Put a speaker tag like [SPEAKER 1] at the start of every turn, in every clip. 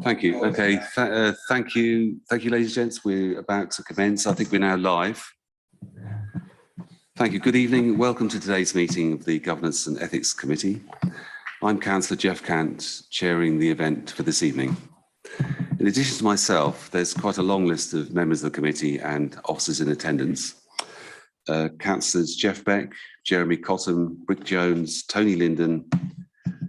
[SPEAKER 1] Thank you. Okay, thank you, ladies and gents. We're about to commence. I think we're now live. Thank you. Good evening. Welcome to today's meeting of the Governance and Ethics Committee. I'm Councillor Jeff Cant, chairing the event for this evening. In addition to myself, there's quite a long list of members of the committee and officers in attendance. Councillors Jeff Beck, Jeremy Cottam, Rick Jones, Tony Linden,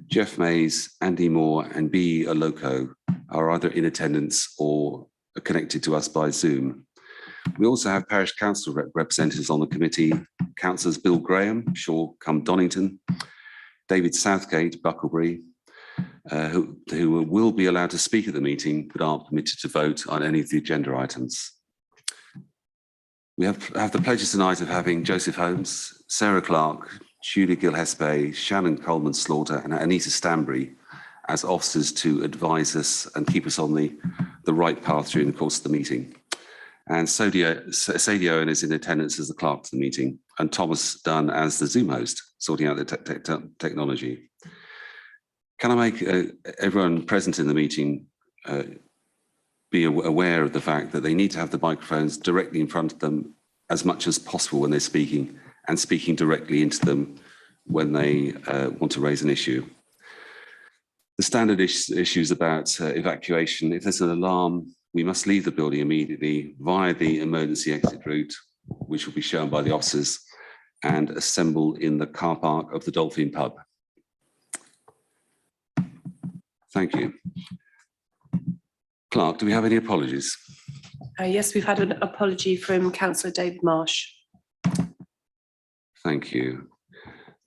[SPEAKER 1] Jeff Mays, Andy Moore and B. Allocation are either in attendance or are connected to us by Zoom. We also have Parish Council representatives on the committee, Councillors Bill Graham, Shaw cum Donington, David Southgate, Bucklebury, who will be allowed to speak at the meeting but aren't permitted to vote on any of the agenda items. We have the pleasure tonight of having Joseph Holmes, Sarah Clark, Julie Gilhespe, Shannon Coleman Slaughter and Anita Stanbury as officers to advise us and keep us on the right path during the course of the meeting. And Sadie Owen is in attendance as the clerk to the meeting, and Thomas Dunn as the Zoom host, sorting out the technology. Can I make everyone present in the meeting be aware of the fact that they need to have the microphones directly in front of them as much as possible when they're speaking, and speaking directly into them when they want to raise an issue. The standard issues about evacuation: if there's an alarm, we must leave the building immediately via the emergency exit route, which will be shown by the officers, and assemble in the car park of the Dolphin Pub. Thank you. Clark, do we have any apologies?
[SPEAKER 2] Yes, we've had an apology from Councillor David Marsh.
[SPEAKER 1] Thank you.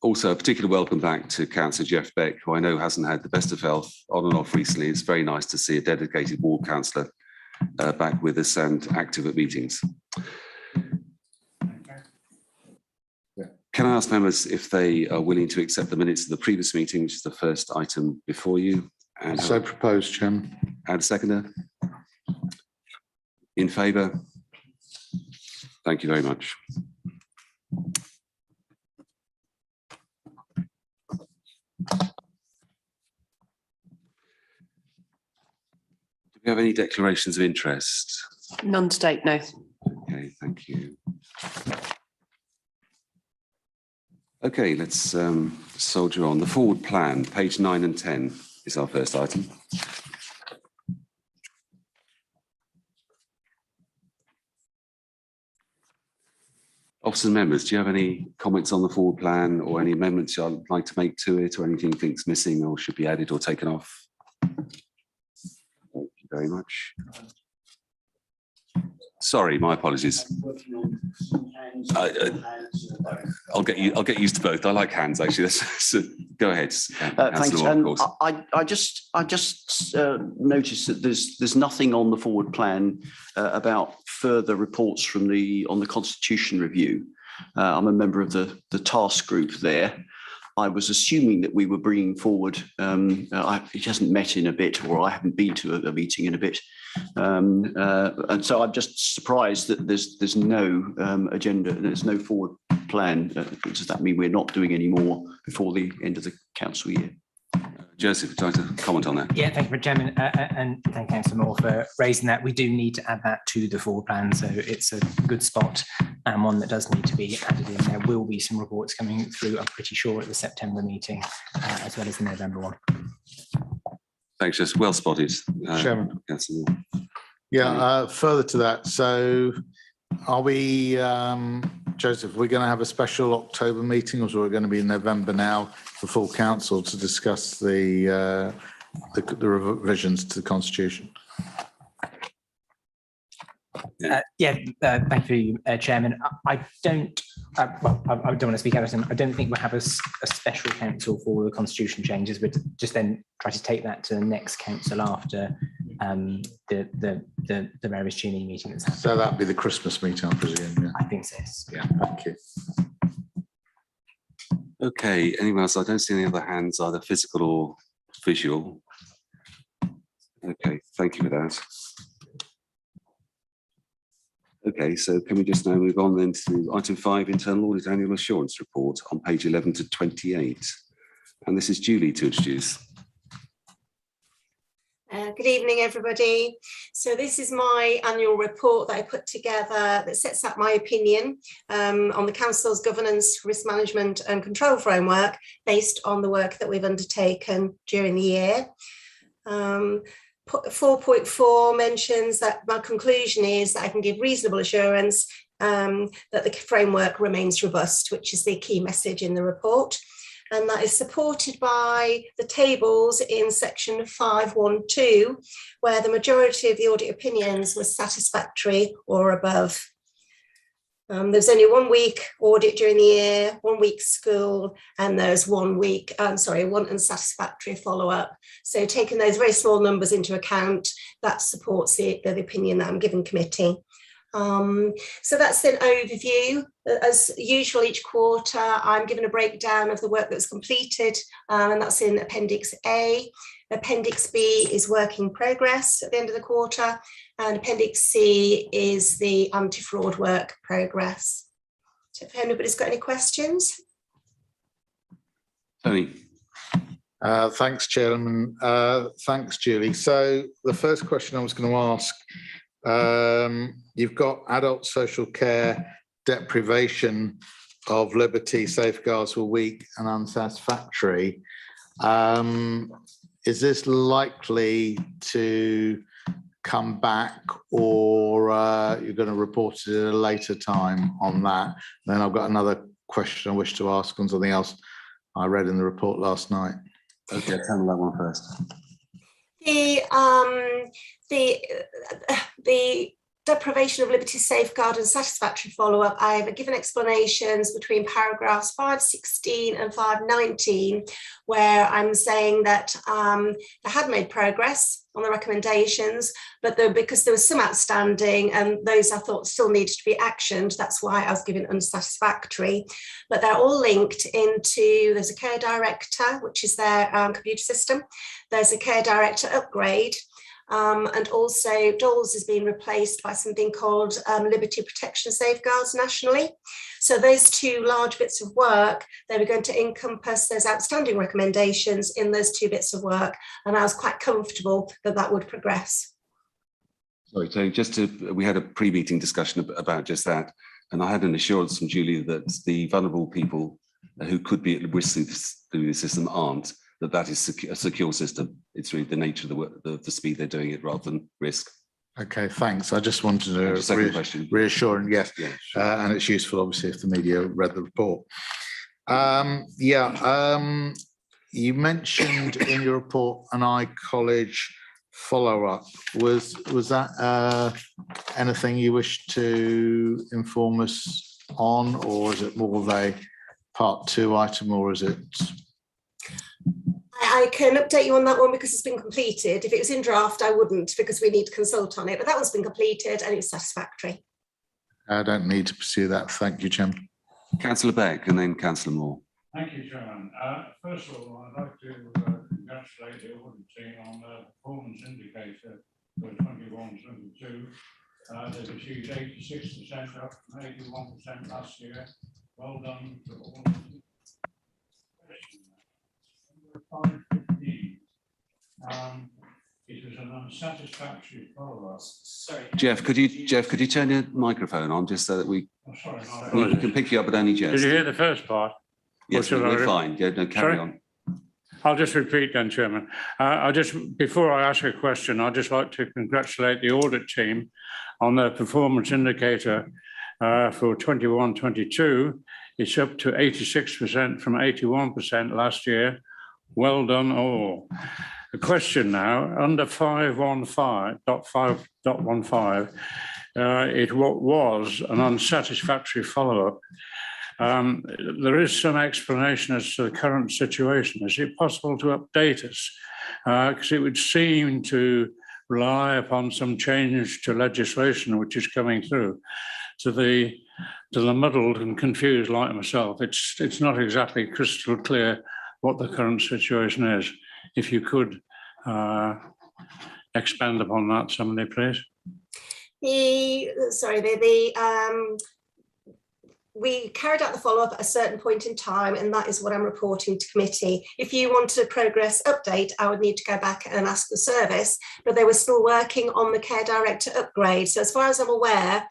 [SPEAKER 1] Also, a particular welcome back to Councillor Jeff Beck, who I know hasn't had the best of health on and off recently. It's very nice to see a dedicated ward councillor back with us and active at meetings. Can I ask members if they are willing to accept the minutes of the previous meeting, which is the first item before you? And
[SPEAKER 3] so proposed, Chairman.
[SPEAKER 1] And a seconder? In favour? Thank you very much. Do we have any declarations of interest?
[SPEAKER 2] None to date, no.
[SPEAKER 1] Okay, thank you. Okay, let's soldier on. The forward plan, page 9 and 10 is our first item. Officers and members, do you have any comments on the forward plan or any amendments you'd like to make to it, or anything you think's missing or should be added or taken off? Thank you very much. Sorry, my apologies. I'll get used to both. I like hands actually. So go ahead.
[SPEAKER 4] Thanks. I just noticed that there's nothing on the forward plan about further reports from on the Constitution review. I'm a member of the task group there. I was assuming that we were bringing forward, it hasn't met in a bit, or I haven't been to a meeting in a bit. And so I'm just surprised that there's no agenda, there's no forward plan. Does that mean we're not doing any more before the end of the council year?
[SPEAKER 1] Joseph, would you like to comment on that?
[SPEAKER 5] Yeah, thank you, Chairman, and thank Councillor Moore for raising that. We do need to add that to the forward plan, so it's a good spot and one that does need to be added in. There will be some reports coming through, I'm pretty sure, at the September meeting, as well as the November one.
[SPEAKER 1] Thanks, Jess. Well spotted.
[SPEAKER 3] Chairman.
[SPEAKER 1] Councillor.
[SPEAKER 3] Yeah, further to that, so are we, Joseph, we're going to have a special October meeting, or is it going to be in November now for full council to discuss the revisions to the Constitution?
[SPEAKER 5] Thank you, Chairman. I don't want to speak out of them. I don't think we'll have a special council for the Constitution changes, but just then try to take that to the next council after the various tuning meeting that's happening.
[SPEAKER 3] So that'll be the Christmas meeting, I presume. Yeah.
[SPEAKER 5] I think so. Yes.
[SPEAKER 3] Yeah. Thank you.
[SPEAKER 1] Okay. Anyone else? I don't see any other hands, either physical or visual. Okay. Thank you for that. Okay, so can we just now move on then to item 5, internal audit annual assurance report on page 11 to 28. And this is Julie to introduce.
[SPEAKER 6] Good evening, everybody. So this is my annual report that I put together that sets out my opinion on the Council's governance, risk management and control framework based on the work that we've undertaken during the year. 4.4 mentions that my conclusion is that I can give reasonable assurance that the framework remains robust, which is the key message in the report. And that is supported by the tables in section 5.1.2, where the majority of the audit opinions were satisfactory or above. There's only 1 week audit during the year, 1 week school, and there's 1 week, one unsatisfactory follow-up. So taking those very small numbers into account, that supports the opinion that I'm giving committee. So that's an overview. As usual, each quarter, I'm given a breakdown of the work that was completed, and that's in Appendix A. Appendix B is work in progress at the end of the quarter, and Appendix C is the anti-fraud work progress. So if anybody's got any questions.
[SPEAKER 1] Tony.
[SPEAKER 3] Thanks, Chairman. Thanks, Julie. So the first question I was going to ask, you've got adult social care deprivation of liberty safeguards were weak and unsatisfactory. Is this likely to come back, or you're going to report it at a later time on that? Then I've got another question I wish to ask on something else I read in the report last night.
[SPEAKER 1] Okay, tell me that one first.
[SPEAKER 6] The deprivation of liberty safeguard and satisfactory follow-up, I've given explanations between paragraphs 5.16 and 5.19, where I'm saying that they had made progress on the recommendations, but because there was some outstanding and those I thought still needed to be actioned, that's why I was given unsatisfactory. But they're all linked into, there's a care director, which is their computer system. There's a care director upgrade. And also DOLS has been replaced by something called Liberty Protection Safeguards nationally. So those two large bits of work, they were going to encompass those outstanding recommendations in those two bits of work. And I was quite comfortable that that would progress.
[SPEAKER 1] Sorry, so we had a pre-meeting discussion about just that. And I had an assurance from Julie that the vulnerable people who could be at risk through the system aren't. That is a secure system. It's really the nature of the work, the speed they're doing it rather than risk.
[SPEAKER 3] Okay, thanks. I just wanted to reassure, and yes,
[SPEAKER 1] yeah, sure.
[SPEAKER 3] And it's useful, obviously, if the media read the report. You mentioned in your report an College follow-up. Was that anything you wish to inform us on, or is it more of a part 2 item, or is it?
[SPEAKER 6] I can update you on that one because it's been completed. If it was in draft, I wouldn't, because we need to consult on it, but that one's been completed and it's satisfactory.
[SPEAKER 3] I don't need to pursue that. Thank you, Chairman.
[SPEAKER 1] Councillor Beck and then Councillor Moore.
[SPEAKER 7] Thank you, Chairman. First of all, I'd like to congratulate the audit team on the performance indicator for 21-22. They've achieved 86%, up from 81% last year. Well done to all. 5.15. It was an unsatisfactory follow-up.
[SPEAKER 1] Sorry, Jeff. Could you turn your microphone on just so that we can pick you up, but only just.
[SPEAKER 7] Did you hear the first part?
[SPEAKER 1] Yes, we're fine. Yeah, no, carry on.
[SPEAKER 7] I'll just repeat then, Chairman. Before I ask a question, I'd just like to congratulate the audit team on their performance indicator for 21-22. It's up to 86% from 81% last year. Well done all. The question now, under 5.15.5.15, it was an unsatisfactory follow-up. There is some explanation as to the current situation. Is it possible to update us? Because it would seem to rely upon some change to legislation which is coming through. To the muddled and confused like myself, it's not exactly crystal clear what the current situation is. If you could expand upon that, somebody, please.
[SPEAKER 6] We carried out the follow-up at a certain point in time, and that is what I'm reporting to committee. If you want a progress update, I would need to go back and ask the service, but they were still working on the care director upgrade. So as far as I'm aware,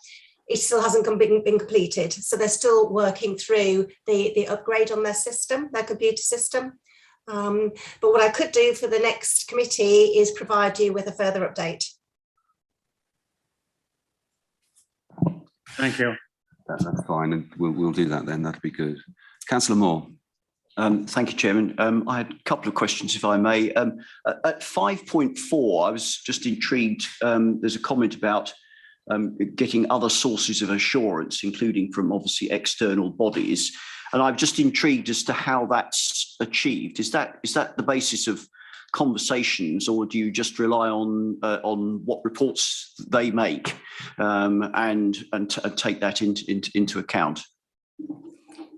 [SPEAKER 6] it still hasn't been completed. So they're still working through the upgrade on their system, their computer system. But what I could do for the next committee is provide you with a further update.
[SPEAKER 7] Thank you.
[SPEAKER 1] That's fine, and we'll do that then. That'd be good. Councillor Moore.
[SPEAKER 4] Thank you, Chairman. I had a couple of questions, if I may. At 5.4, I was just intrigued. There's a comment about getting other sources of assurance, including from obviously external bodies. And I'm just intrigued as to how that's achieved. Is that the basis of conversations, or do you just rely on what reports they make and take that into account?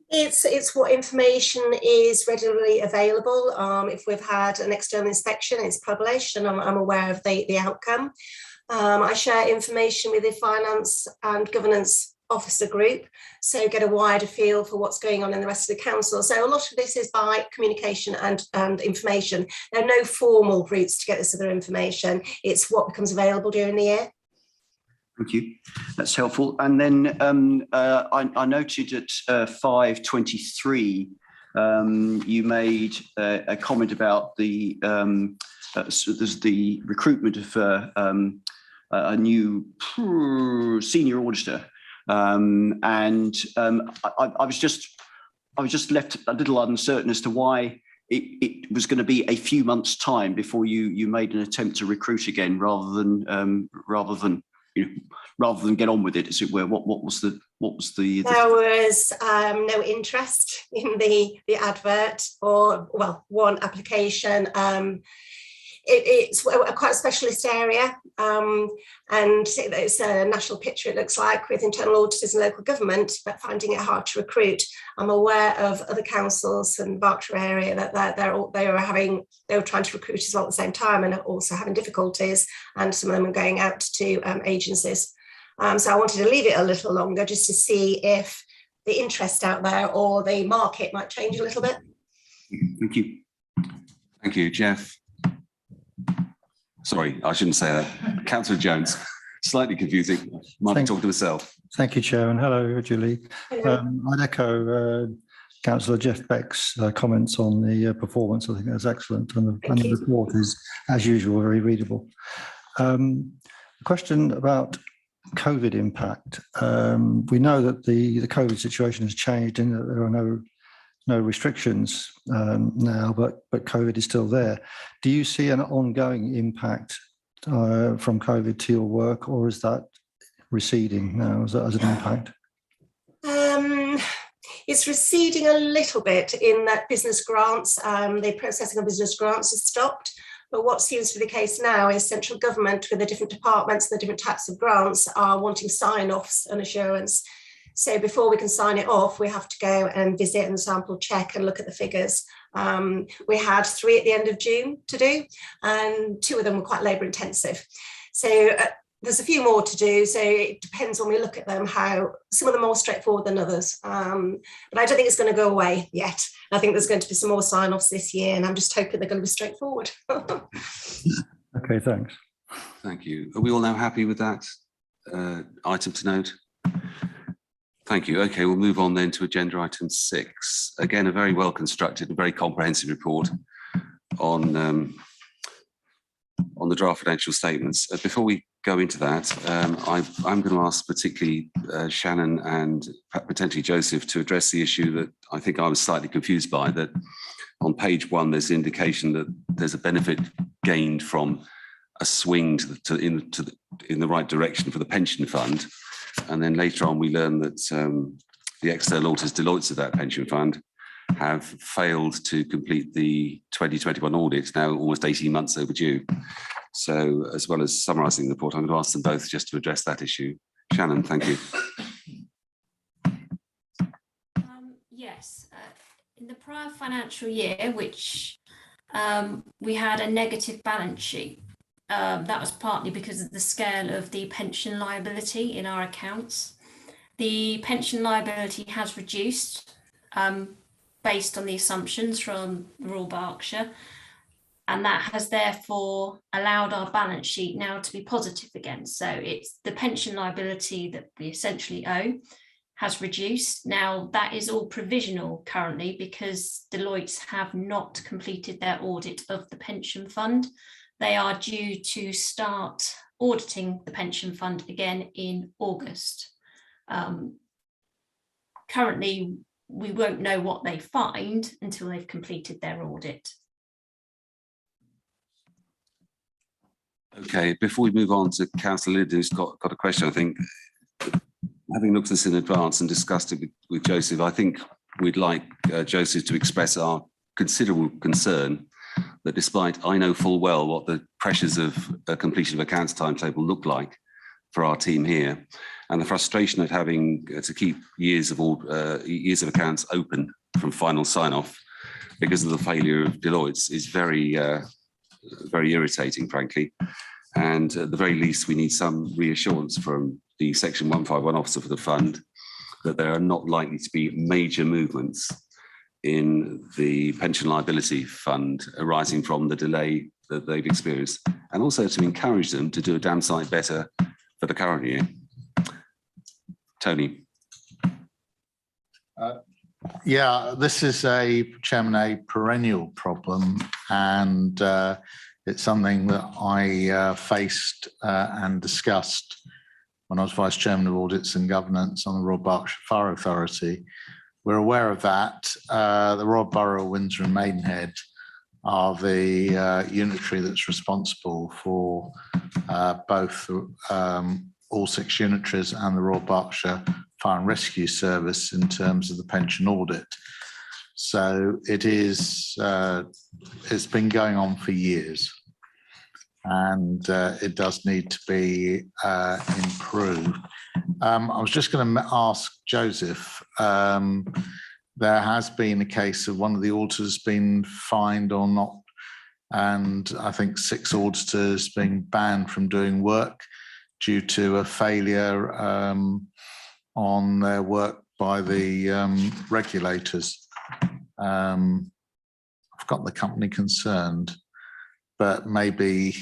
[SPEAKER 6] It's what information is readily available. If we've had an external inspection, it's published, and I'm aware of the outcome. I share information with the Finance and Governance Officer group, so get a wider feel for what's going on in the rest of the council. So a lot of this is by communication and information. There are no formal routes to get this other information. It's what becomes available during the year.
[SPEAKER 4] Thank you. That's helpful. And then I noted at 5.23, you made a comment about the there's the recruitment of a new senior auditor. I was just left a little uncertain as to why it was going to be a few months' time before you made an attempt to recruit again, rather than get on with it, as it were. What was the? There
[SPEAKER 6] was no interest in the advert, or one application. It's quite a specialist area, and it's a national picture, it looks like, with internal auditors and local government, but finding it hard to recruit. I'm aware of other councils in Berkshire area that they were trying to recruit as well at the same time, and are also having difficulties, and some of them are going out to agencies. So I wanted to leave it a little longer just to see if the interest out there or the market might change a little bit.
[SPEAKER 4] Thank you.
[SPEAKER 1] Thank you, Jeff. Sorry, I shouldn't say that. Councillor Jones, slightly confusing. Might be talking to myself.
[SPEAKER 8] Thank you, Chair, and hello, Julie.
[SPEAKER 6] Hello.
[SPEAKER 8] I'd echo Councillor Jeff Beck's comments on the performance. I think that's excellent, and the report is, as usual, very readable. A question about COVID impact. We know that the COVID situation has changed in that there are no restrictions now, but COVID is still there. Do you see an ongoing impact from COVID to your work, or is that receding now as an impact?
[SPEAKER 6] It's receding a little bit in that business grants, the processing of business grants has stopped. But what seems to be the case now is central government, with the different departments and the different types of grants, are wanting sign-offs and assurance. So before we can sign it off, we have to go and visit and sample check and look at the figures. We had 3 at the end of June to do, and 2 of them were quite labour intensive. So there's a few more to do. So it depends when we look at them, how some of them are more straightforward than others. But I don't think it's going to go away yet. I think there's going to be some more sign-offs this year, and I'm just hoping they're going to be straightforward.
[SPEAKER 8] Okay, thanks.
[SPEAKER 1] Thank you. Are we all now happy with that item to note? Thank you. Okay, we'll move on then to agenda item 6. Again, a very well constructed and very comprehensive report on the draft financial statements. Before we go into that, I'm going to ask particularly Shannon and potentially Joseph to address the issue that I think I was slightly confused by, that on page 1 there's an indication that there's a benefit gained from a swing in the right direction for the pension fund. And then later on, we learn that the external auditors, Deloitte, of that pension fund have failed to complete the 2021 audit, now almost 18 months overdue. So as well as summarising the report, I'm going to ask them both just to address that issue. Shannon, thank you.
[SPEAKER 9] Yes, in the prior financial year, which we had a negative balance sheet. that was partly because of the scale of the pension liability in our accounts. The pension liability has reduced based on the assumptions from Royal Berkshire, and that has therefore allowed our balance sheet now to be positive again. So it's the pension liability that we essentially owe has reduced. Now that is all provisional currently because Deloitte have not completed their audit of the pension fund. They are due to start auditing the pension fund again in August. Currently, we won't know what they find until they've completed their audit.
[SPEAKER 1] Okay, before we move on to Councillor Lidd, who's got a question, I think, having looked at this in advance and discussed it with Joseph, I think we'd like Joseph to express our considerable concern that despite I know full well what the pressures of completion of accounts timetable look like for our team here, and the frustration of having to keep years of accounts open from final sign-off because of the failure of Deloitte's is very irritating, frankly. And at the very least, we need some reassurance from the Section 151 officer for the fund that there are not likely to be major movements in the pension liability fund arising from the delay that they've experienced, and also to encourage them to do a damn sight better for the current year. Tony.
[SPEAKER 3] Yeah, this is Chairman, a perennial problem, and it's something that I faced and discussed when I was Vice Chairman of Audits and Governance on the Royal Berkshire Fire Authority. We're aware of that. The Royal Borough of Windsor and Maidenhead are the unitary that's responsible for both all 6 unitaries and the Royal Berkshire Fire and Rescue Service in terms of the pension audit. So it is, it's been going on for years, and it does need to be improved. I was just going to ask Joseph, there has been a case of one of the auditors being fined or not, and I think 6 auditors being banned from doing work due to a failure on their work by the regulators. I've got the company concerned, but maybe,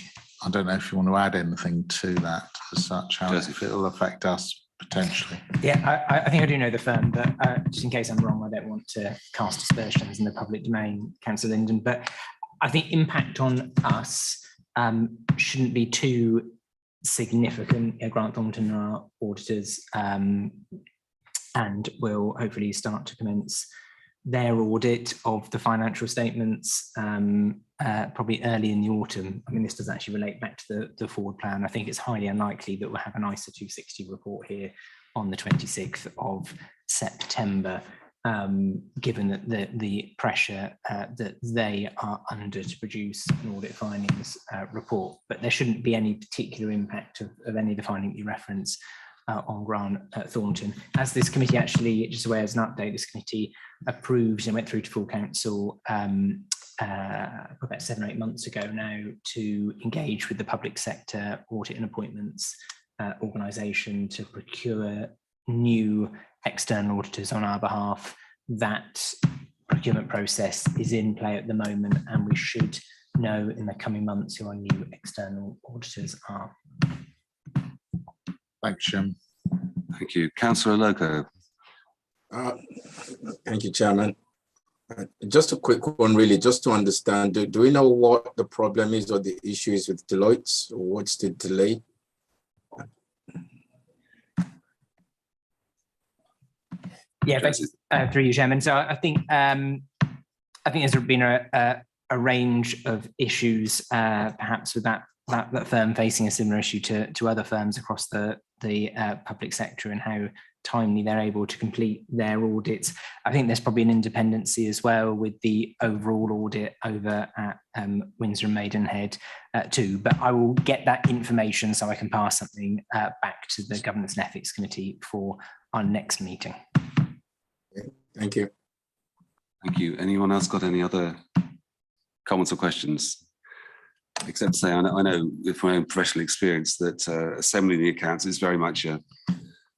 [SPEAKER 3] I don't know if you want to add anything to that as such, how it will affect us potentially.
[SPEAKER 5] Yeah, I think I do know the firm, but just in case I'm wrong, I don't want to cast aspersions in the public domain, Councillor Linden, but I think impact on us shouldn't be too significant. Grant Thornton are our auditors, and will hopefully start to commence their audit of the financial statements probably early in the autumn. I mean, this does actually relate back to the forward plan. I think it's highly unlikely that we'll have an ISA 260 report here on the 26th of September, given that the pressure that they are under to produce an audit findings report. But there shouldn't be any particular impact of any of the findings you reference on Grant Thornton. As this committee actually, just aware as an update, this committee approved and went through to full council about 7 or 8 months ago now to engage with the public sector audit and appointments organisation to procure new external auditors on our behalf. That procurement process is in play at the moment, and we should know in the coming months who our new external auditors are.
[SPEAKER 3] Thanks, Jim.
[SPEAKER 1] Thank you. Councillor Allocation.
[SPEAKER 10] Thank you, Chairman. Just a quick one, really, just to understand, do we know what the problem is or the issue is with Deloitte? Or what's the delay?
[SPEAKER 5] Yeah, through you, Chairman. So I think there's been a range of issues, perhaps with that firm facing a similar issue to other firms across the public sector, and how timely they're able to complete their audits. I think there's probably an independency as well with the overall audit over at Windsor and Maidenhead too, but I will get that information so I can pass something back to the Governance and Ethics Committee for our next meeting.
[SPEAKER 10] Thank you.
[SPEAKER 1] Thank you. Anyone else got any other comments or questions? except to say I know from my own professional experience that assembling the accounts is very much a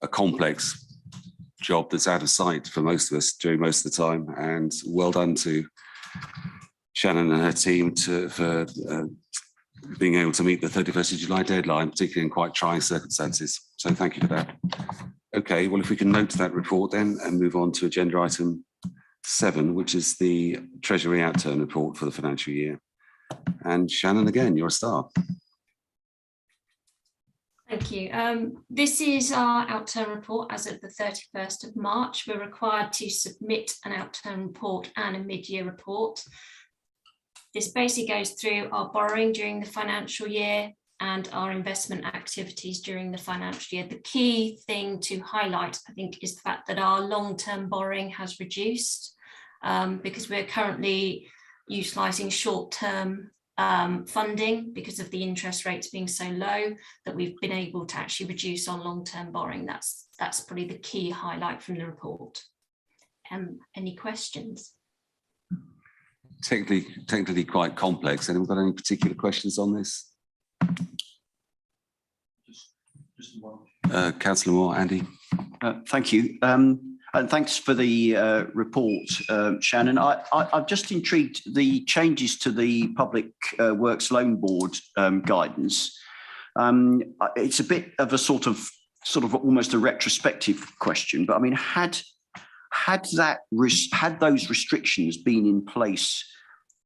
[SPEAKER 1] complex job that's out of sight for most of us during most of the time. And well done to Shannon and her team for being able to meet the 31st of July deadline, particularly in quite trying circumstances. So thank you for that. Okay, well, if we can note that report then and move on to agenda item 7, which is the Treasury outturn report for the financial year. And Shannon, again, you're a star.
[SPEAKER 9] Thank you. This is our outturn report as of the 31st of March. We're required to submit an outturn report and a mid-year report. This basically goes through our borrowing during the financial year and our investment activities during the financial year. The key thing to highlight, I think, is the fact that our long-term borrowing has reduced because we're currently utilising short-term funding because of the interest rates being so low that we've been able to actually reduce our long-term borrowing. That's probably the key highlight from the report. Any questions?
[SPEAKER 1] Technically quite complex. Anyone got any particular questions on this? Councillor Moore, Andy.
[SPEAKER 4] Thank you. And thanks for the report, Shannon. I'm just intrigued, the changes to the Public Works Loan Board guidance. It's a bit of a sort of almost a retrospective question, but I mean, had those restrictions been in place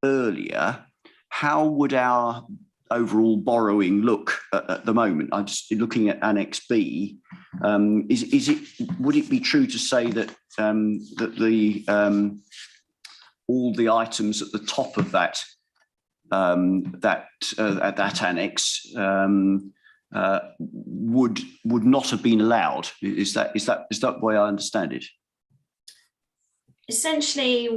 [SPEAKER 4] earlier, how would our overall borrowing look at the moment? I'm just looking at Annex B. Would it be true to say that all the items at the top of that annex would not have been allowed? Is that the way I understand it?
[SPEAKER 9] Essentially,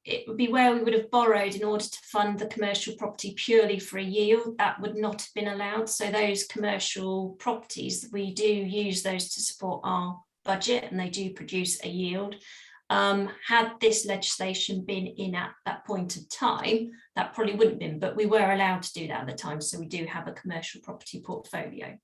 [SPEAKER 9] it would be where we would have borrowed in order to fund the commercial property purely for a yield. That would not have been allowed. So those commercial properties, we do use those to support our budget and they do produce a yield. Had this legislation been in at that point of time, that probably wouldn't have been, but we were allowed to do that at the time. So we do have a commercial property portfolio.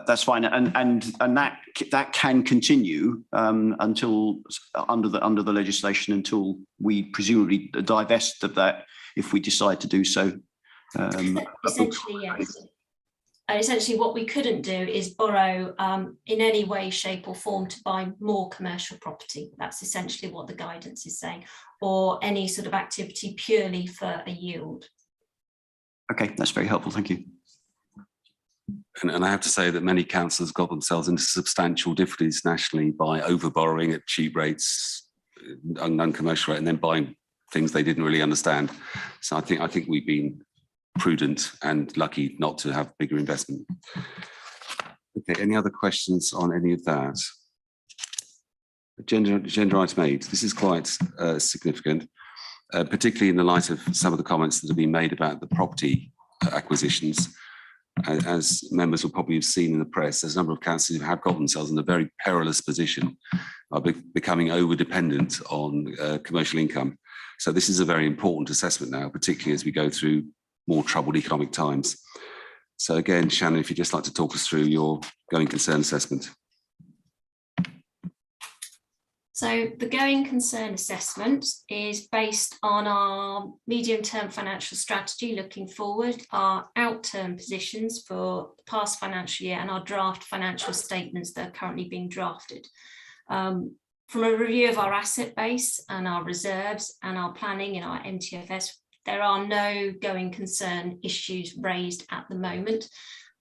[SPEAKER 4] That's fine, and that can continue until under the legislation until we presumably divest of that if we decide to do so.
[SPEAKER 9] Essentially, yes. Essentially, what we couldn't do is borrow in any way, shape, or form to buy more commercial property. That's essentially what the guidance is saying, or any sort of activity purely for a yield.
[SPEAKER 4] Okay, that's very helpful. Thank you.
[SPEAKER 1] And I have to say that many councillors got themselves into substantial difficulties nationally by over-borrowing at cheap rates, non-commercial rate, and then buying things they didn't really understand. So I think we've been prudent and lucky not to have bigger investment. Okay, any other questions on any of that? Agenda item 8. This is quite significant, particularly in the light of some of the comments that have been made about the property acquisitions. As members will probably have seen in the press, there's a number of councils who have got themselves in a very perilous position of becoming over-dependent on commercial income. So this is a very important assessment now, particularly as we go through more troubled economic times. So again, Shannon, if you'd just like to talk us through your going concern assessment.
[SPEAKER 9] So the going concern assessment is based on our medium-term financial strategy looking forward, our out-term positions for the past financial year and our draft financial statements that are currently being drafted. From a review of our asset base and our reserves and our planning in our MTFS, there are no going concern issues raised at the moment.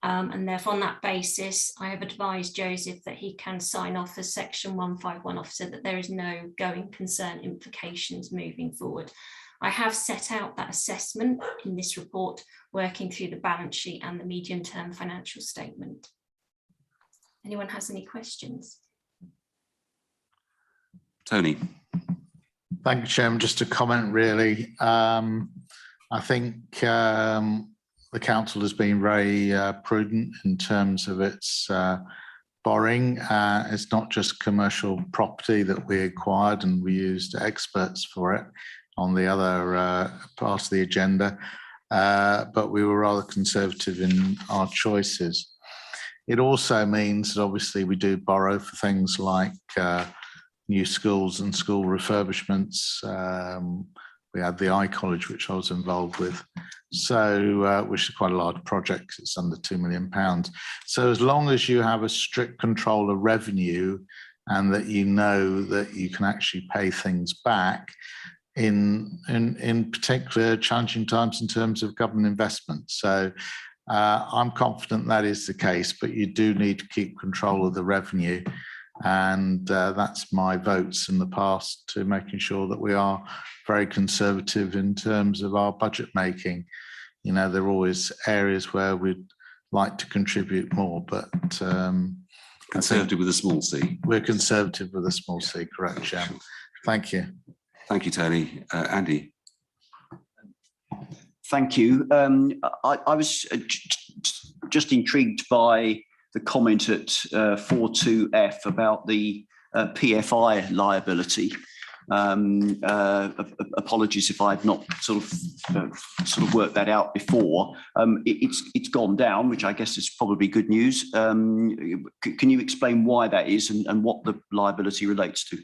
[SPEAKER 9] And therefore, on that basis, I have advised Joseph that he can sign off as Section 151 officer that there is no going concern implications moving forward. I have set out that assessment in this report, working through the balance sheet and the medium-term financial statement. Anyone has any questions?
[SPEAKER 1] Tony.
[SPEAKER 3] Thank you, Chairman. Just a comment, really. I think the council has been very prudent in terms of its borrowing. It's not just commercial property that we acquired, and we used experts for it on the other part of the agenda. but we were rather conservative in our choices. It also means that obviously we do borrow for things like new schools and school refurbishments. We had the iCollege, which I was involved with, so which is quite a large project. It's under £2 million. So as long as you have a strict control of revenue and that you know that you can actually pay things back in particular challenging times in terms of government investment. So I'm confident that is the case, but you do need to keep control of the revenue. And that's my votes in the past to making sure that we are very conservative in terms of our budget making. You know, there are always areas where we'd like to contribute more, but
[SPEAKER 1] conservative with a small c.
[SPEAKER 3] We're conservative with a small c, correct, Chairman. Thank you.
[SPEAKER 1] Thank you, Tony. Andy.
[SPEAKER 4] Thank you. I was just intrigued by the comment at 42F about the PFI liability. Apologies if I've not sort of worked that out before. It's gone down, which I guess is probably good news. Can you explain why that is and what the liability relates to?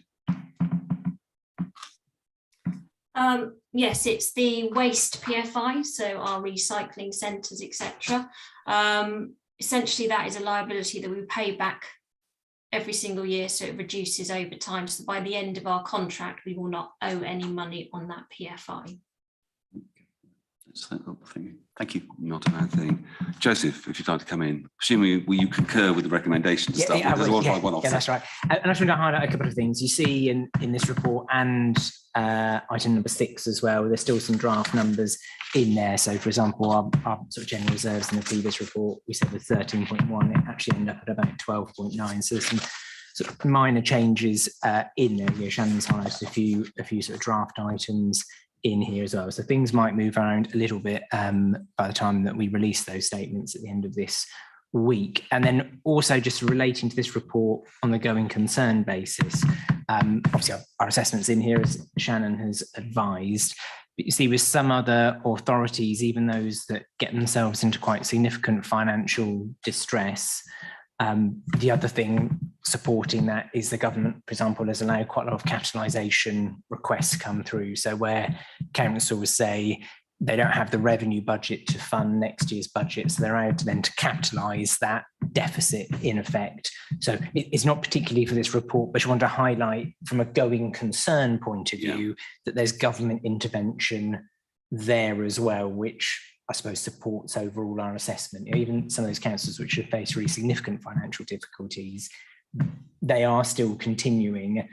[SPEAKER 9] Yes, it's the waste PFI, so our recycling centres, etc. Essentially, that is a liability that we pay back every single year, so it reduces over time. So by the end of our contract, we will not owe any money on that PFI.
[SPEAKER 4] Thank you.
[SPEAKER 1] Not a bad thing. Joseph, if you'd like to come in, assuming you concur with the recommendation to start with.
[SPEAKER 5] That's right. And I just want to highlight a couple of things. You see in this report and item number 6 as well, there's still some draft numbers in there. So for example, our sort of general reserves in the previous report, we said with 13.1, it actually ended up at about 12.9. So there's some sort of minor changes in there. You know, Shannon's highlighted a few sort of draft items in here as well. So things might move around a little bit by the time that we release those statements at the end of this week. And then also just relating to this report on the going concern basis, obviously our assessment's in here as Shannon has advised, but you see with some other authorities, even those that get themselves into quite significant financial distress, the other thing supporting that is the government, for example, has allowed quite a lot of capitalisation requests come through. So where councils say they don't have the revenue budget to fund next year's budget, so they're able to then to capitalise that deficit in effect. So it's not particularly for this report, but I want to highlight from a going concern point of view that there's government intervention there as well, which I suppose supports overall our assessment. Even some of those councils which have faced really significant financial difficulties, they are still continuing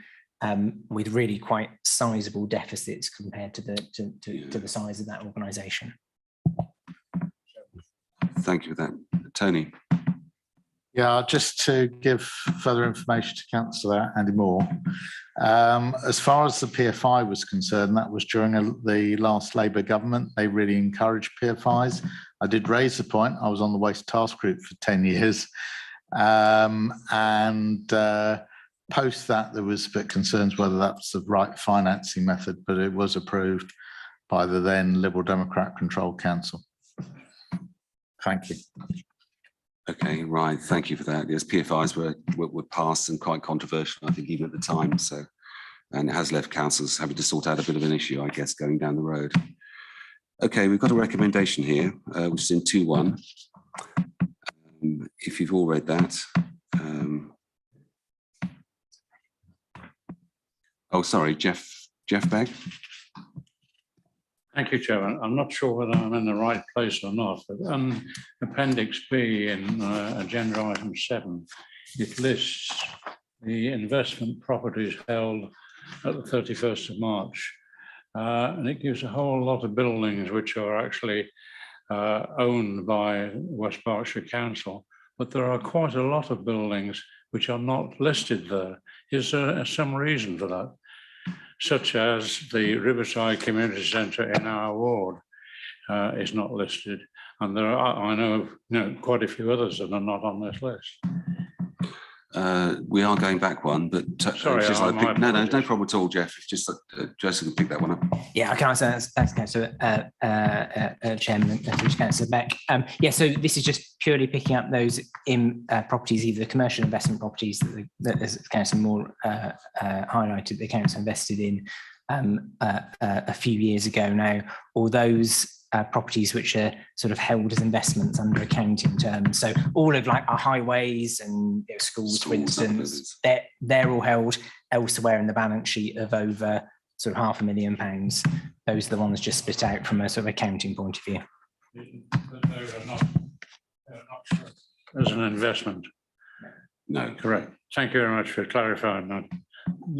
[SPEAKER 5] with really quite sizable deficits compared to the size of that organisation.
[SPEAKER 1] Thank you for that. Tony.
[SPEAKER 3] Yeah, just to give further information to Councillor Andy Moore. As far as the PFI was concerned, that was during the last Labour government. They really encouraged PFIs. I did raise the point. I was on the Waste Task Group for 10 years. Post that, there was a bit concerns whether that's the right financing method, but it was approved by the then Liberal Democrat controlled council. Thank you.
[SPEAKER 1] Okay, right. Thank you for that. Yes, PFIs were passed and quite controversial, I think, even at the time. So, and it has left councils having to sort out a bit of an issue, I guess, going down the road. Okay, we've got a recommendation here, which is in 2.1. If you've all read that. Oh, sorry, Jeff Begg.
[SPEAKER 7] Thank you, Chairman. I'm not sure whether I'm in the right place or not, but Appendix B in Agenda Item 7, it lists the investment properties held at the 31st of March. And it gives a whole lot of buildings which are actually owned by West Berkshire Council, but there are quite a lot of buildings which are not listed there. Is there some reason for that? Such as the Riverside Community Centre in our ward is not listed. And there are, I know quite a few others that are not on this list.
[SPEAKER 1] We are going back one, but
[SPEAKER 7] Sorry,
[SPEAKER 1] it's just
[SPEAKER 7] my
[SPEAKER 1] like, no
[SPEAKER 7] apologies.
[SPEAKER 1] problem at all, Jeff. It's just that Joseph can pick that one up.
[SPEAKER 5] Yeah, I can answer that. Thanks, Councillor Chairman and Councillor Beck. Yeah, so this is just purely picking up those in properties, either the commercial investment properties that as Councillor Moore highlighted, the council invested in a few years ago now, or those properties which are sort of held as investments under accounting terms. So all of like our highways and schools, for instance, they're all held elsewhere in the balance sheet of over sort of £500,000. Those are the ones just split out from a sort of accounting point of view.
[SPEAKER 7] Those are not as an investment.
[SPEAKER 1] No.
[SPEAKER 7] Correct. Thank you very much for clarifying that.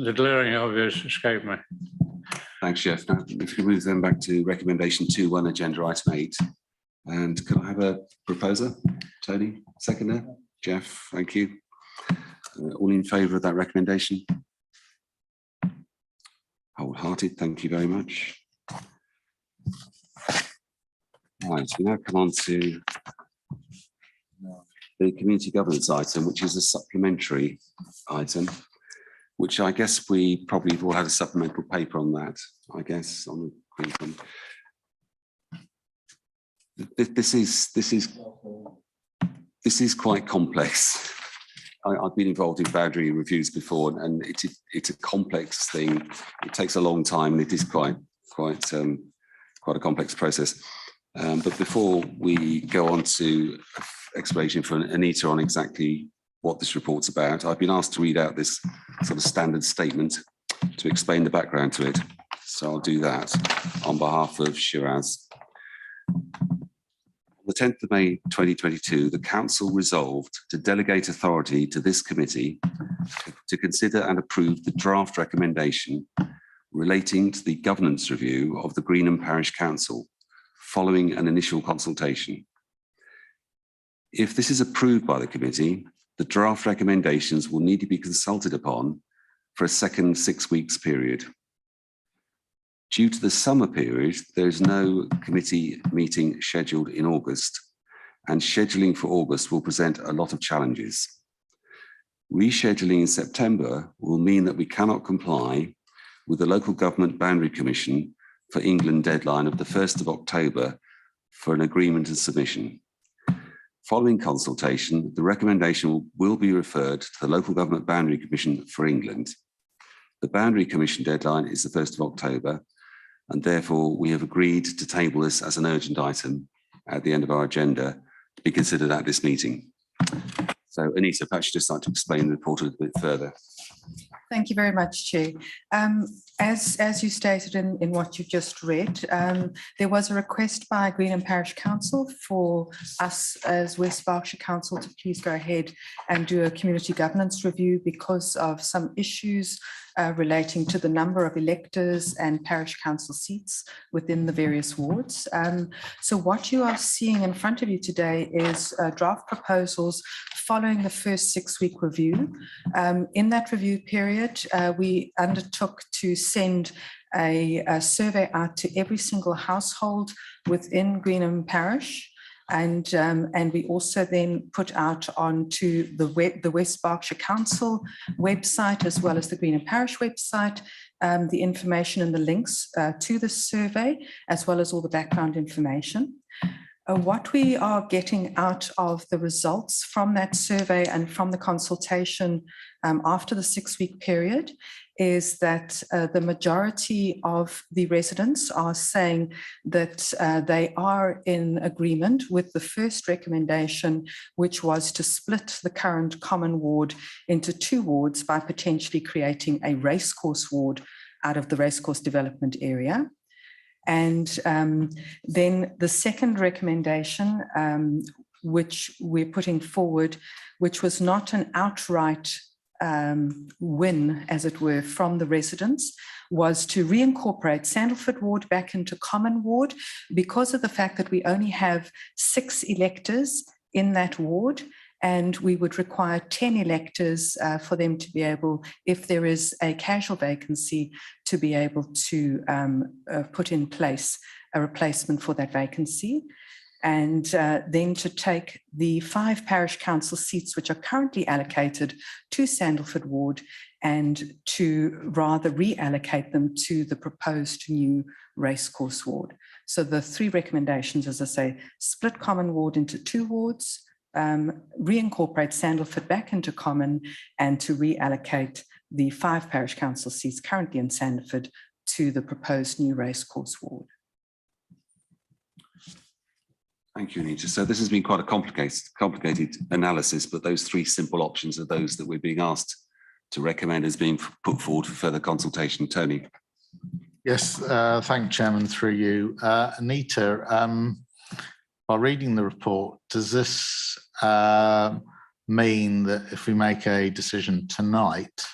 [SPEAKER 7] The glaring obvious escaped me.
[SPEAKER 1] Thanks, Jeff. Now, if you move then back to recommendation 2.1, agenda item 8. And can I have a proposer? Tony, seconder? Jeff, thank you. All in favour of that recommendation? Wholehearted, thank you very much. Right, we now come on to the community governance item, which is a supplementary item, which I guess we probably will have a supplemental paper on that, I guess, on the this is quite complex. I've been involved in boundary reviews before, and it's a complex thing. It takes a long time, and it is quite a complex process. But before we go on to explanation for Anita on exactly what this report's about, I've been asked to read out this sort of standard statement to explain the background to it. So I'll do that on behalf of Shiraz. On the 10th of May 2022, the Council resolved to delegate authority to this committee to consider and approve the draft recommendation relating to the governance review of the Greenham Parish Council following an initial consultation. If this is approved by the committee, the draft recommendations will need to be consulted upon for a second 6 weeks period. Due to the summer period, there is no committee meeting scheduled in August, and scheduling for August will present a lot of challenges. Rescheduling in September will mean that we cannot comply with the Local Government Boundary Commission for England deadline of the 1st of October for an agreement and submission. Following consultation, the recommendation will be referred to the Local Government Boundary Commission for England. The Boundary Commission deadline is the 1st of October, and therefore we have agreed to table this as an urgent item at the end of our agenda to be considered at this meeting. So Anita, perhaps you'd just like to explain the report a little bit further.
[SPEAKER 11] Thank you very much, Chair. As you stated in what you've just read, there was a request by Greenham Parish Council for us as West Berkshire Council to please go ahead and do a community governance review because of some issues relating to the number of electors and parish council seats within the various wards. So what you are seeing in front of you today is draft proposals following the first 6-week review. In that review period, we undertook to send a survey out to every single household within Greenham Parish. And we also then put out onto the West Berkshire Council website, as well as the Greenham Parish website, the information and the links to the survey, as well as all the background information. What we are getting out of the results from that survey and from the consultation after the 6-week period is that the majority of the residents are saying that they are in agreement with the first recommendation, which was to split the current common ward into 2 wards by potentially creating a racecourse ward out of the racecourse development area. And then the second recommendation, which we're putting forward, which was not an outright win, as it were, from the residents, was to reincorporate Sandalford Ward back into Common Ward because of the fact that we only have 6 electors in that ward, and we would require 10 electors for them to be able, if there is a casual vacancy, to be able to put in place a replacement for that vacancy. and then to take the 5 parish council seats which are currently allocated to Sandalford Ward and to rather reallocate them to the proposed new racecourse ward. So the 3 recommendations, as I say, split Common Ward into 2 wards, reincorporate Sandalford back into Common, and to reallocate the 5 parish council seats currently in Sandalford to the proposed new racecourse ward.
[SPEAKER 1] Thank you, Anita. So this has been quite a complicated analysis, but those 3 simple options are those that we're being asked to recommend as being put forward for further consultation. Tony.
[SPEAKER 3] Yes, thank you, Chairman, through you. Anita, by reading the report, does this mean that if we make a decision tonight,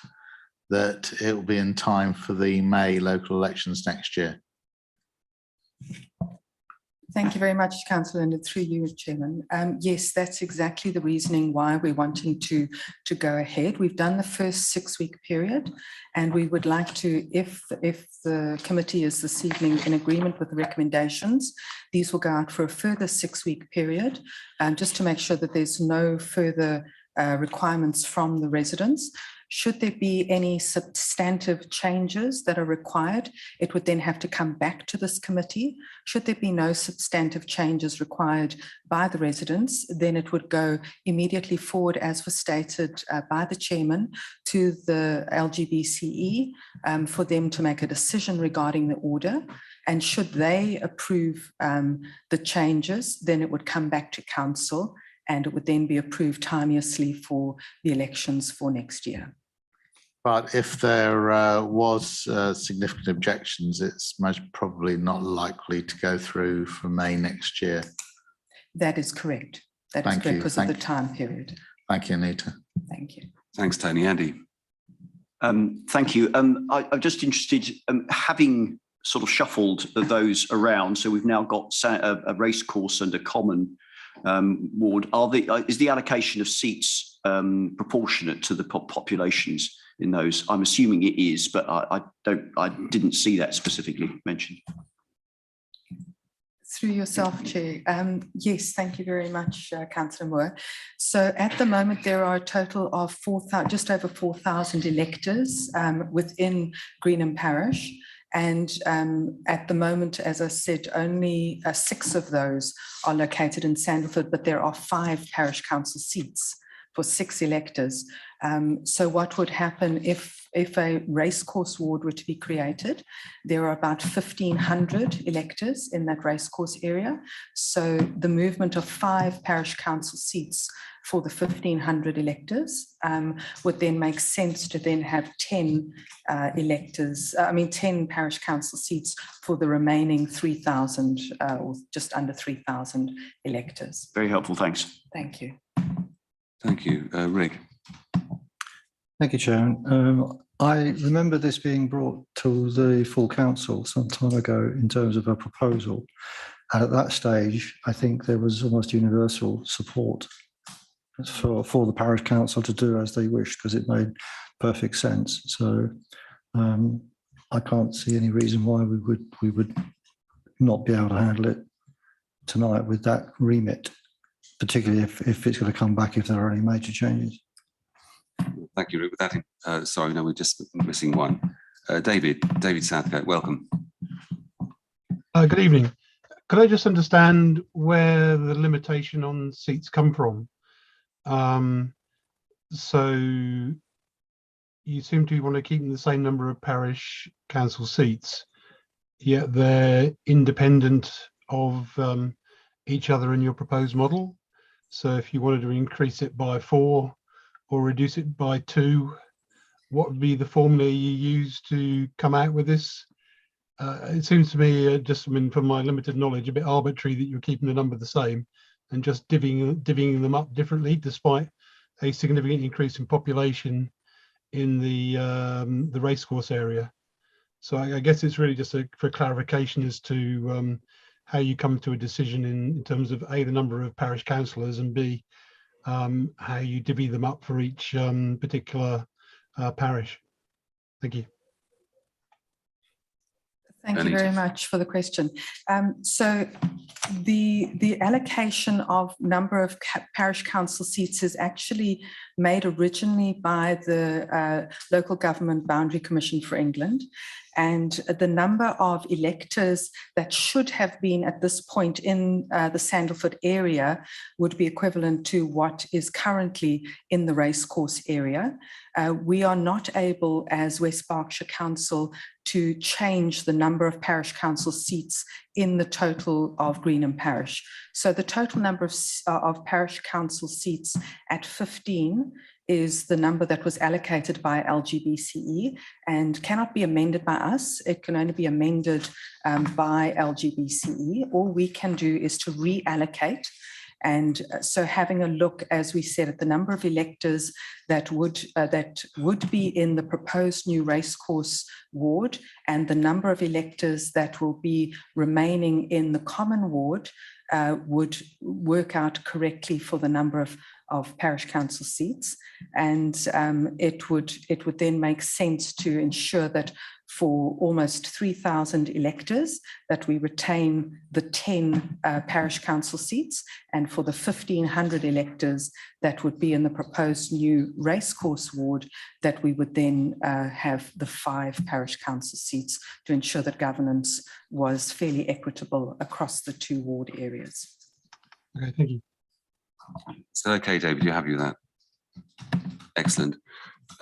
[SPEAKER 3] that it will be in time for the May local elections next year?
[SPEAKER 11] Thank you very much, Councillor, and through you, Chairman. Yes, that's exactly the reasoning why we're wanting to go ahead. We've done the first 6-week period, and we would like to, if the committee is this evening in agreement with the recommendations, these will go out for a further 6-week period, just to make sure that there's no further requirements from the residents. Should there be any substantive changes that are required, it would then have to come back to this committee. Should there be no substantive changes required by the residents, then it would go immediately forward, as was stated by the chairman, to the LGBCE for them to make a decision regarding the order. And should they approve the changes, then it would come back to council, and it would then be approved timeously for the elections for next year.
[SPEAKER 3] But if there was significant objections, it's most probably not likely to go through for May next year.
[SPEAKER 11] That is correct. That is correct because of the time period.
[SPEAKER 3] Thank you, Anita.
[SPEAKER 11] Thank you.
[SPEAKER 1] Thanks, Tony. Andy.
[SPEAKER 4] Thank you. I'm just interested, having sort of shuffled those around, so we've now got a racecourse and a common ward. Is the allocation of seats proportionate to the populations in those? I'm assuming it is, but I didn't see that specifically mentioned.
[SPEAKER 11] Through yourself, Chair. Yes, thank you very much, Councillor Moore. So at the moment, there are a total of just over 4,000 electors within Greenham Parish. And at the moment, as I said, only 6 of those are located in Sandalford, but there are 5 parish council seats for 6 electors. So what would happen if a racecourse ward were to be created? There are about 1,500 electors in that racecourse area. So the movement of 5 parish council seats for the 1,500 electors would then make sense to then have 10 10 parish council seats for the remaining 3,000 or just under 3,000 electors.
[SPEAKER 4] Very helpful, thanks.
[SPEAKER 11] Thank you.
[SPEAKER 1] Thank you. Rick.
[SPEAKER 8] Thank you, Chairman. I remember this being brought to the full council some time ago in terms of a proposal. And at that stage, I think there was almost universal support for the parish council to do as they wished, because it made perfect sense. So I can't see any reason why we would not be able to handle it tonight with that remit, particularly if it's going to come back if there are any major changes.
[SPEAKER 1] Thank you, Rick. With that, sorry, no, we're just missing one. David Southgate, welcome.
[SPEAKER 12] Good evening. Could I just understand where the limitation on seats come from? So you seem to want to keep the same number of parish council seats, yet they're independent of each other in your proposed model. So if you wanted to increase it by 4 or reduce it by 2, what would be the formula you use to come out with this? It seems to me, from my limited knowledge, a bit arbitrary that you're keeping the number the same and just divvying them up differently, despite a significant increase in population in the racecourse area. So I guess it's really just for clarification as to how you come to a decision in terms of A, the number of parish councillors, and B, how you divvy them up for each particular parish. Thank you.
[SPEAKER 11] Thank you very much for the question. So The allocation of number of parish council seats is actually made originally by the Local Government Boundary Commission for England. And the number of electors that should have been at this point in the Sandalford area would be equivalent to what is currently in the racecourse area. We are not able, as West Berkshire Council, to change the number of parish council seats in the total of Greenham Parish. So the total number of parish council seats at 15 is the number that was allocated by LGBCE and cannot be amended by us. It can only be amended by LGBCE. All we can do is to reallocate. And so having a look, as we said, at the number of electors that would be in the proposed new racecourse ward and the number of electors that will be remaining in the common ward would work out correctly for the number of parish council seats. And it would then make sense to ensure that for almost 3,000 electors that we retain the 10 parish council seats, and for the 1,500 electors that would be in the proposed new racecourse ward, that we would then have the 5 parish council seats to ensure that governance was fairly equitable across the 2 ward areas.
[SPEAKER 12] Okay, thank you.
[SPEAKER 1] So, okay, David, you're happy with that? Excellent.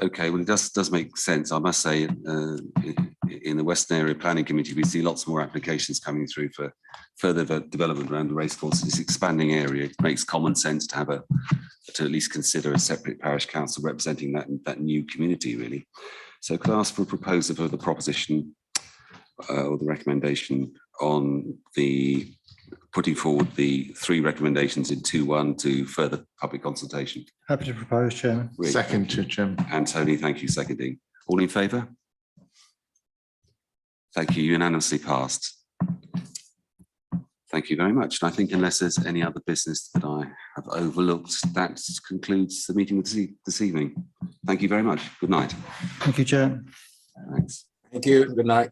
[SPEAKER 1] Okay, well, it does make sense. I must say, in the Western Area Planning Committee, we see lots more applications coming through for further development around the racecourse. This expanding area, it makes common sense to have to at least consider a separate parish council representing that new community, really. So, could I ask for a proposal for the proposition or the recommendation on the putting forward the 3 recommendations in 2.1 to further public consultation?
[SPEAKER 8] Happy to propose, Chairman.
[SPEAKER 1] Really,
[SPEAKER 3] Second to Jim.
[SPEAKER 1] And Tony, thank you, seconding. All in favour? Thank you, unanimously passed. Thank you very much. And I think unless there's any other business that I have overlooked, that concludes the meeting this evening. Thank you very much. Good night.
[SPEAKER 8] Thank you, Chair.
[SPEAKER 1] Thanks.
[SPEAKER 10] Thank you. Good night.